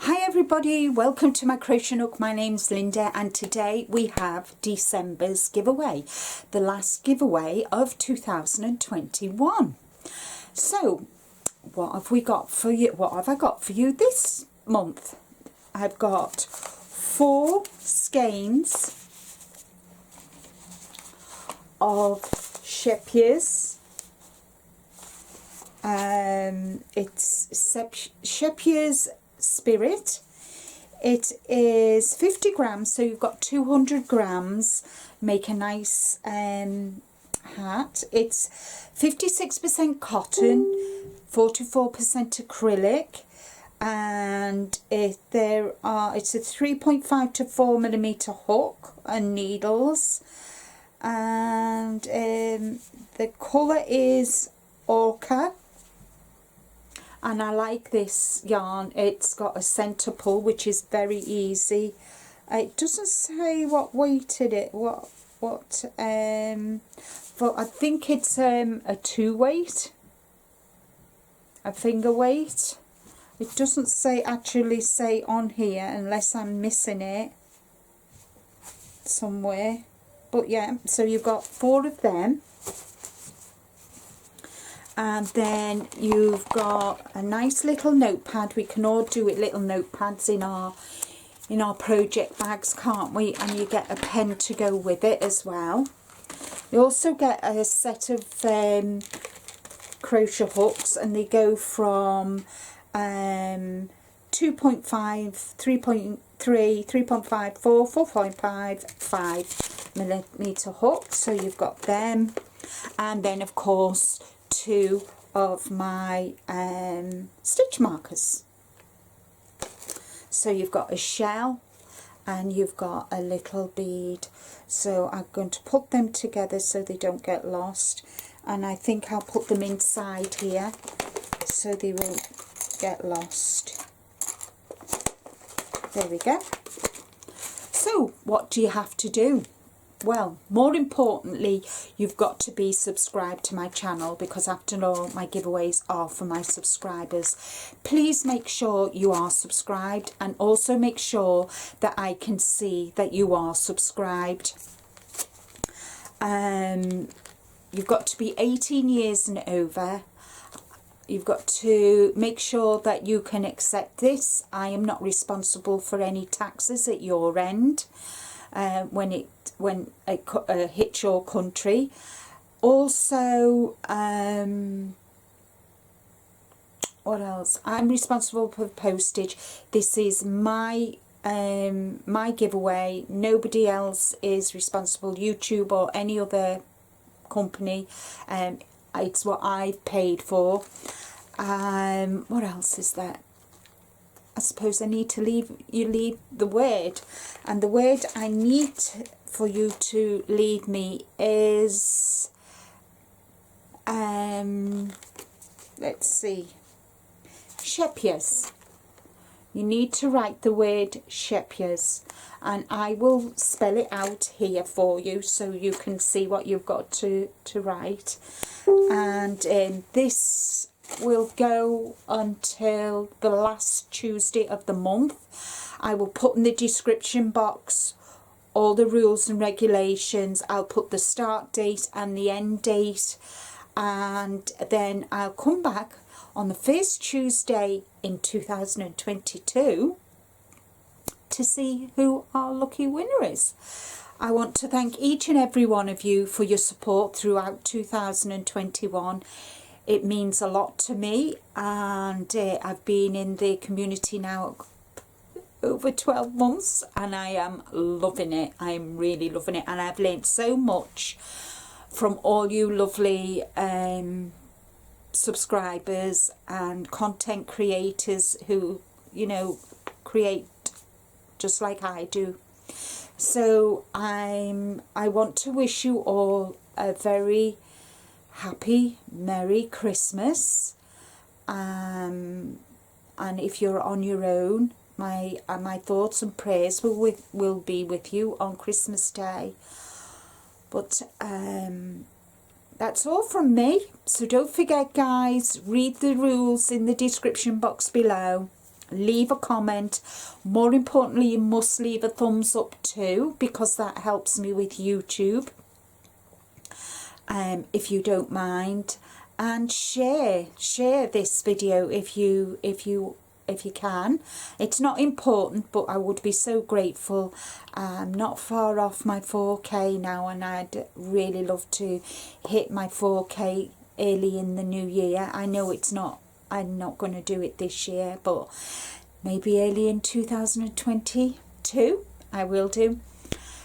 Hi everybody, welcome to my crochet nook. My name's Linda and today we have December's giveaway, the last giveaway of 2021. So what have we got for you? What have I got for you this month? I've got 4 skeins of Shepier's. It's Shepier's Spirit. It is 50 grams, so you've got 200 grams. Make a nice hat. It's 56% cotton, 44% acrylic, and it's a 3.5 to 4 millimeter hook and needles, and the colour is ochre. And I like this yarn. It's got a centre pull, which is very easy. It doesn't say what weight it is, but I think it's a 2 weight, a finger weight. It doesn't actually say on here, unless I'm missing it somewhere. But yeah, so you've got 4 of them. And then you've got a nice little notepad. We can all do it, little notepads in our project bags, can't we? And you get a pen to go with it as well. You also get a set of crochet hooks, and they go from 2.5, 3.3, 3.5, 4, 4.5, 5 millimeter hooks. So you've got them, and then of course 2 of my stitch markers. So you've got a shell and you've got a little bead. So I'm going to put them together so they don't get lost, and I think I'll put them inside here so they won't get lost. There we go. So what do you have to do? Well, more importantly, you've got to be subscribed to my channel, because after all, my giveaways are for my subscribers. Please make sure you are subscribed, and also make sure that I can see that you are subscribed. You've got to be 18 years and over. You've got to make sure that you can accept this. I am not responsible for any taxes at your end. When it hits your country. Also, what else? I'm responsible for postage. This is my giveaway. Nobody else is responsible. YouTube or any other company. It's what I've paid for. What else is there? I suppose I need to leave the word, and the word I need for you to leave me is let's see, Shepier's. You need to write the word Shepier's, and I will spell it out here for you so you can see what you've got to write. And this will go until the last Tuesday of the month. I will put in the description box all the rules and regulations. I'll put the start date and the end date, and then I'll come back on the first Tuesday in 2022 to see who our lucky winner is. I want to thank each and every one of you for your support throughout 2021. It means a lot to me, and I've been in the community now over 12 months, and I am loving it. I am really loving it, and I've learned so much from all you lovely subscribers and content creators who, you know, create just like I do. So I want to wish you all a very happy Merry Christmas, and if you're on your own, my thoughts and prayers will be with you on Christmas Day. But that's all from me. So don't forget, guys, read the rules in the description box below, leave a comment. More importantly, you must leave a thumbs up too, because that helps me with YouTube, if you don't mind. And share this video if you can. It's not important, but I would be so grateful. I'm not far off my 4K now, and I'd really love to hit my 4K early in the new year. I know I'm not going to do it this year, but maybe early in 2022 I will do.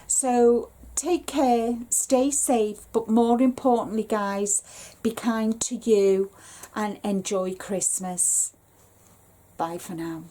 So take care, stay safe, but more importantly, guys, be kind to you and enjoy Christmas. Bye for now.